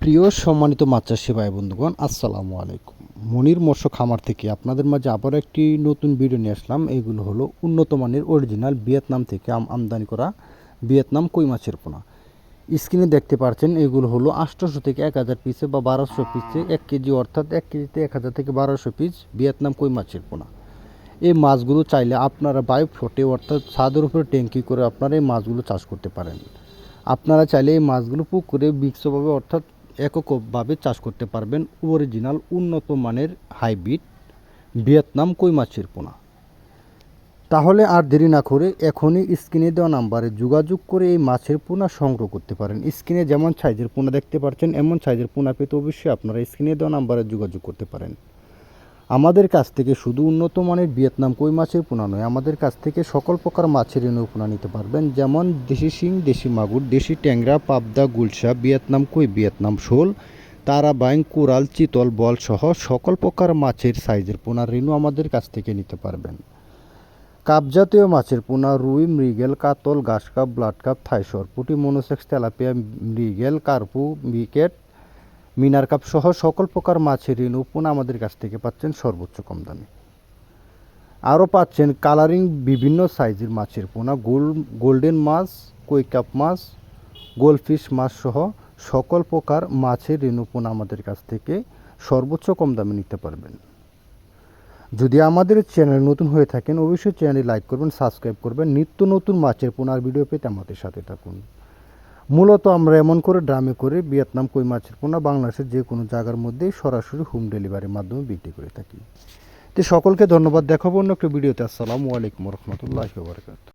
প্রিয় সম্মানিত মাছ চাষি ভাই বন্ধুগণ, আসসালামু আলাইকুম। মনির মৎস্য খামার থেকে আপনাদের মাঝে আবার একটি নতুন ভিডিও নিয়ে আসলাম। এইগুলো হলো উন্নত মানের অরিজিনাল ভিয়েতনাম থেকে আমদানি করা ভিয়েতনাম কই মাছের পোনা। স্ক্রিনে দেখতে পাচ্ছেন এগুলো হলো 800 থেকে 1000 পিসে বা 1200 পিসে 1 কেজি, অর্থাৎ 1 কেজিতে 1000 থেকে 1200 পিস ভিয়েতনাম কই মাছের পোনা। এই মাছগুলো চাইলে আপনারা বায়োফ্লোটে অর্থাৎ ছাদের উপরে ট্যাঙ্কি করে আপনারা এই মাছগুলো চাষ করতে পারেন। আপনারা চাইলে এই মাছগুলো পুকুরে মিশ্রভাবে অর্থাৎ এককভাবে চাষ করতে পারবেন অরিজিনাল উন্নত মানের হাইব্রিড ভিয়েতনাম কই মাছের পোনা। তাহলে আর দেরি না করে এখনই স্ক্রিনে দেওয়া নাম্বারে যোগাযোগ করে এই মাছের পোনা সংগ্রহ করতে পারেন। স্ক্রিনে যেমন সাইজের পোনা দেখতে পাচ্ছেন, এমন সাইজের পোনা পেতে অবশ্যই আপনারা স্ক্রিনে দেওয়া নাম্বারে যোগাযোগ করতে পারেন। আমাদের কাছ থেকে শুধু উন্নত মানের ভিয়েতনাম কই মাছের পোনা নয়, আমাদের কাছ থেকে সকল প্রকার মাছের রেণু পোনা নিতে পারবেন, যেমন দেশি শিং, দেশি মাগুর, দেশি ট্যাংরা, পাবদা, গুলশা, ভিয়েতনাম কই, ভিয়েতনাম শোল, তারাবাইং, কোরাল, চিতল, বল সহ সকল প্রকার মাছের সাইজের পোনা রেণু আমাদের কাছ থেকে নিতে পারবেন। কাপ জাতীয় মাছের পোনা রুই, মৃগেল, কাতল, ঘাস কাপ, ব্লাড কাপ, থাইসর, পুঁটি, মনোসেক্স, তেলাপিয়া, মৃগেল, কার্পু, বিকেট, মিনার কাপ সহ সকল প্রকার মাছের রেণু পোনা আমাদের কাছ থেকে পাচ্ছেন সর্বোচ্চ কম দামে। আরও পাচ্ছেন কালারিং বিভিন্ন সাইজের মাছের পোনা, গোল্ডেন মাছ, কই কাপ মাছ, গোল্ডফিশ মাছ সহ সকল প্রকার মাছের রেণু পোনা আমাদের কাছ থেকে সর্বোচ্চ কম দামে নিতে পারবেন। যদি আমাদের চ্যানেল নতুন হয়ে থাকেন অবশ্যই চ্যানেলটি লাইক করবেন, সাবস্ক্রাইব করবেন। নিত্য নতুন মাছের পোনার ভিডিও পেতে আমাদের সাথে থাকুন। মূলত আমরা এমন করে ড্রামে করে ভিয়েতনাম কই মাছের পোনা বাংলাদেশের যে কোনো জায়গার মধ্যেই সরাসরি হোম ডেলিভারির মাধ্যমে বিক্রি করে থাকি। তো সকলকে ধন্যবাদ। দেখাবো অন্য একটা ভিডিওতে। আসসালামু আলাইকুম রহমতুল্লাহি ওয়া বারাকাতুহু।